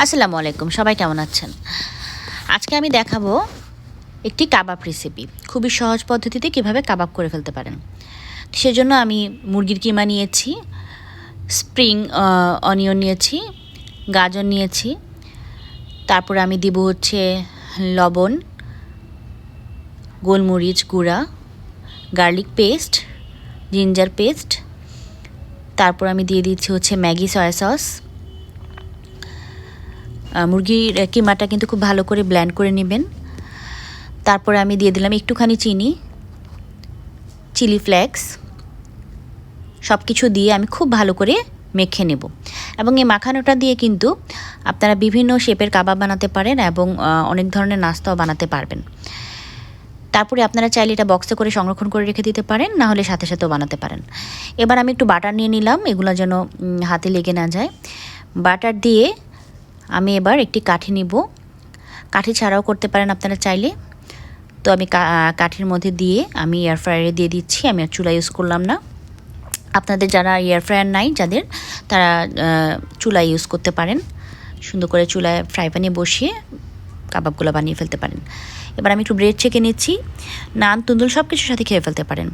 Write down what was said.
আসসালামু আলাইকুম, সবাই কেমন আছেন? আজকে আমি দেখাবো একটি কাবাব রেসিপি। খুবই সহজ পদ্ধতিতে কিভাবে কাবাব করে ফেলতে পারেন। সেজন্য আমি মুরগির কিমা নিয়েছি, স্প্রিং অনিয়ন নিয়েছি, গাজর নিয়েছি, তারপর আমি দিব হচ্ছে লবণ, গোলমরিচ গুঁড়া, গার্লিক পেস্ট, জিঞ্জার পেস্ট, তারপর আমি দিয়ে দিচ্ছি হচ্ছে ম্যাগি সয়া সস। মুরগির কিমাটা কিন্তু খুব ভালো করে ব্লেন্ড করে নেবেন। তারপরে আমি দিয়ে দিলাম একটুখানি চিনি, চিলি ফ্লেক্স, সব কিছু দিয়ে আমি খুব ভালো করে মেখে নেব। এবং এই মাখানোটা দিয়ে কিন্তু আপনারা বিভিন্ন শেপের কাবাব বানাতে পারেন এবং অনেক ধরনের নাস্তাও বানাতে পারবেন। তারপরে আপনারা চাইলে এটা বক্সে করে সংরক্ষণ করে রেখে দিতে পারেন, না হলে সাথে সাথেও বানাতে পারেন। এবার আমি একটু বাটার নিয়ে নিলাম, এগুলো যেন হাতে লেগে না যায়। বাটার দিয়ে আমি এবার একটি কাঠি নিব, কাঠি ছাড়াও করতে পারেন আপনারা চাইলে। তো আমি কাঠির মধ্যে দিয়ে আমি এয়ার ফ্রায়ারে দিয়ে দিচ্ছি, আমি আর চুলা ইউজ করলাম না। আপনাদের যারা এয়ার ফ্রায়ার নাই যাদের, তারা চুলা ইউজ করতে পারেন। সুন্দর করে চুলায় ফ্রাই প্যানে বসিয়ে কাবাবগুলো বানিয়ে ফেলতে পারেন। এবার আমি একটু ব্রেড ছেঁকে নিচ্ছি, নান, তুন্দুল সব কিছুর সাথে খেয়ে ফেলতে পারেন।